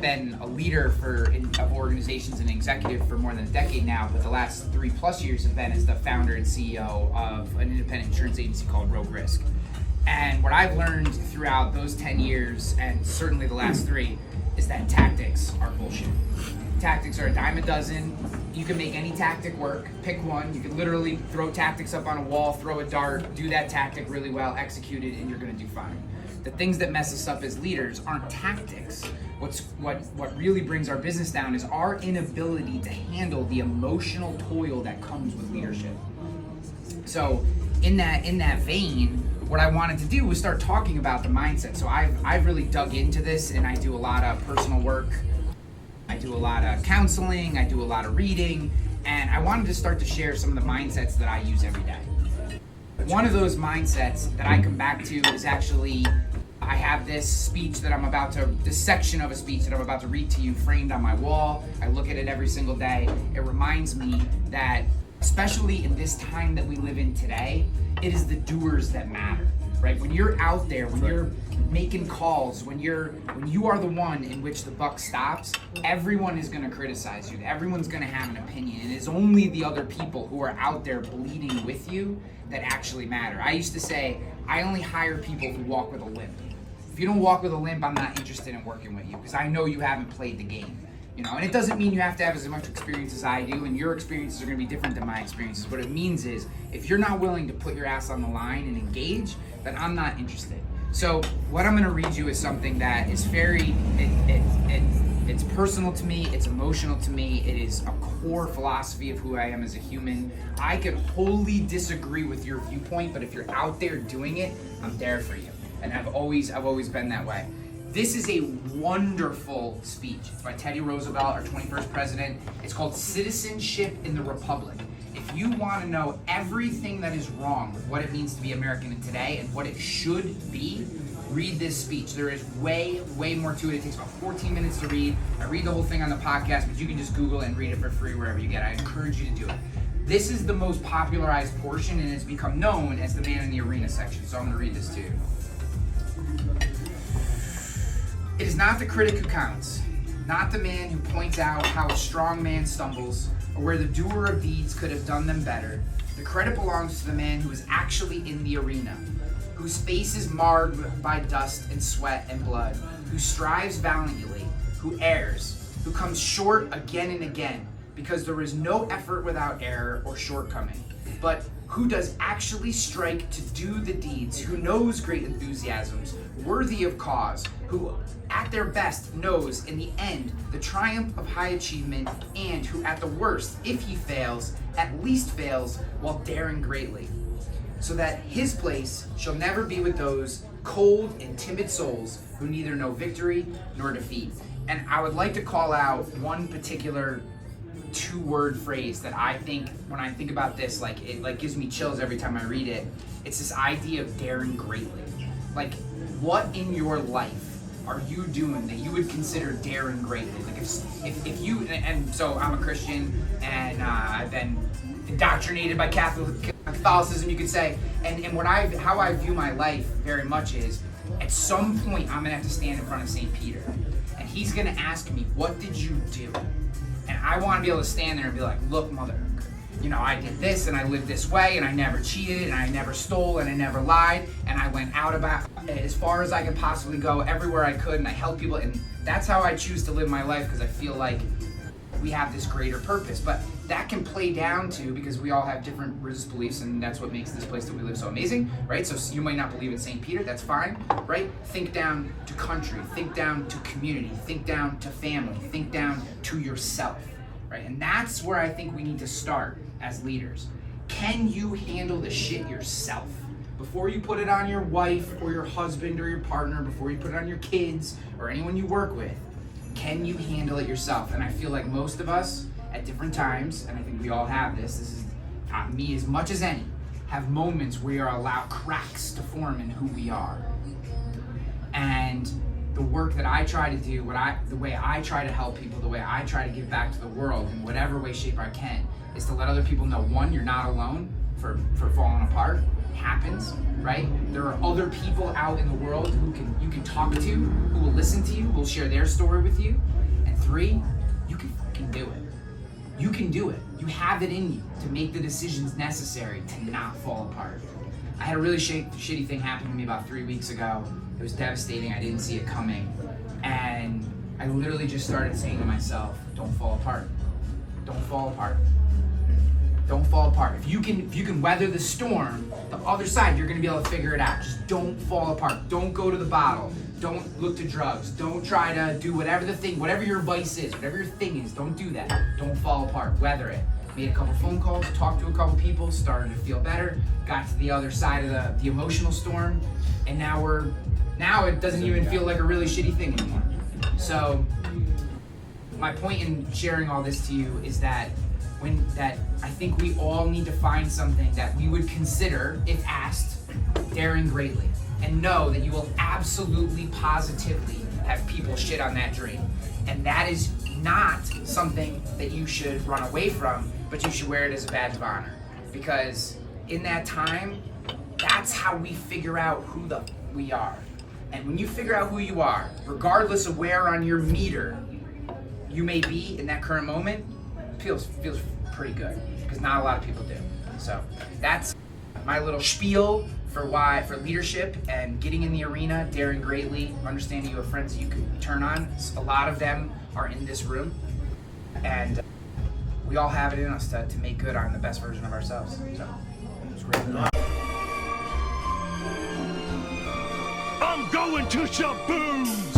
been a leader of organizations and executive for more than a decade now, but the last 3+ years have been as the founder and CEO of an independent insurance agency called Rogue Risk. And what I've learned throughout those 10 years, and certainly the last 3, is that tactics are bullshit. Tactics are a dime a dozen. You can make any tactic work. Pick one. You can literally throw tactics up on a wall, throw a dart, do that tactic really well, execute it, and you're gonna do fine. The things that mess us up as leaders aren't tactics. What really brings our business down is our inability to handle the emotional toil that comes with leadership. So in that vein, what I wanted to do was start talking about the mindset. So I've really dug into this, and I do a lot of personal work. I do a lot of counseling, I do a lot of reading, and I wanted to start to share some of the mindsets that I use every day. One of those mindsets that I come back to is actually, I have this section of a speech that I'm about to read to you framed on my wall. I look at it every single day. It reminds me that, especially in this time that we live in today, it is the doers that matter, right? When you're out there, when you're making calls, when you are the one in which the buck stops, everyone is gonna criticize you. Everyone's gonna have an opinion. And it's only the other people who are out there bleeding with you that actually matter. I used to say, I only hire people who walk with a limp. If you don't walk with a limp, I'm not interested in working with you because I know you haven't played the game. And it doesn't mean you have to have as much experience as I do, and your experiences are going to be different than my experiences. What it means is, if you're not willing to put your ass on the line and engage, then I'm not interested. So what I'm going to read you is something that is it's personal to me, it's emotional to me, it is a core philosophy of who I am as a human. I could wholly disagree with your viewpoint, but if you're out there doing it, I'm there for you. And I've always been that way. This is a wonderful speech. It's by Teddy Roosevelt, our 21st president. It's called Citizenship in the Republic. If you want to know everything that is wrong with what it means to be American today and what it should be, read this speech. There is way more to it. It takes about 14 minutes to read. I read the whole thing on the podcast, but you can just Google it and read it for free wherever you get it. I encourage you to do it. This is the most popularized portion, and it's become known as the man in the arena section. So I'm going to read this to you. It is not the critic who counts, not the man who points out how a strong man stumbles, or where the doer of deeds could have done them better. The credit belongs to the man who is actually in the arena, whose face is marred by dust and sweat and blood, who strives valiantly, who errs, who comes short again and again, because there is no effort without error or shortcoming, but who does actually strike to do the deeds, who knows great enthusiasms, worthy of cause, who at their best knows in the end the triumph of high achievement, and who at the worst, if he fails, at least fails while daring greatly, so that his place shall never be with those cold and timid souls who neither know victory nor defeat. And I would like to call out one particular 2-word phrase that I think, when I think about this, it gives me chills every time I read it. It's this idea of daring greatly. Like, what in your life are you doing that you would consider daring greatly? Like if you, and so I'm a Christian, and I've been indoctrinated by Catholicism, you could say, and how I view my life very much is, at some point I'm gonna have to stand in front of St. Peter, and he's gonna ask me, what did you do? And I want to be able to stand there and be like, look, mother, I did this, and I lived this way, and I never cheated, and I never stole, and I never lied, and I went out about as far as I could possibly go, everywhere I could, and I helped people, and that's how I choose to live my life, because I feel like we have this greater purpose. But that can play down to, because we all have different religious beliefs, and that's what makes this place that we live so amazing, right? So you might not believe in St. Peter, that's fine, right? Think down to country, think down to community, think down to family, think down to yourself, right? And that's where I think we need to start as leaders. Can you handle the shit yourself? Before you put it on your wife or your husband or your partner, before you put it on your kids or anyone you work with, can you handle it yourself? And I feel like most of us at different times, and I think we all have this is me as much as any, have moments where we are allowed cracks to form in who we are. And the work that I try to do, the way I try to help people, the way I try to give back to the world in whatever way, shape I can, is to let other people know, one, you're not alone for falling apart. happens, right? There are other people out in the world who you can talk to, who will listen to you, who will share their story with you. And 3, you can fucking do it. You can do it. You have it in you to make the decisions necessary to not fall apart. I had a really shitty thing happen to me about 3 weeks ago. It was devastating. I didn't see it coming. And I literally just started saying to myself, don't fall apart. Don't fall apart. Don't fall apart. If you can weather the storm, the other side, you're gonna be able to figure it out. Just don't fall apart. Don't go to the bottle. Don't look to drugs. Don't try to do whatever your vice is, whatever your thing is, don't do that. Don't fall apart. Weather it. Made a couple phone calls, talked to a couple people, started to feel better, got to the other side of the emotional storm, and now it doesn't even feel like a really shitty thing anymore. So my point in sharing all this to you is that I think we all need to find something that we would consider, if asked, daring greatly, and know that you will absolutely, positively have people shit on that dream. And that is not something that you should run away from, but you should wear it as a badge of honor. Because in that time, that's how we figure out who we are. And when you figure out who you are, regardless of where on your meter you may be in that current moment, feels pretty good, because not a lot of people do. So that's my little spiel for leadership and getting in the arena, daring greatly, understanding you have friends that you can turn on. A lot of them are in this room, and we all have it in us to make good on the best version of ourselves. So it's great. I'm going to Shaboom's!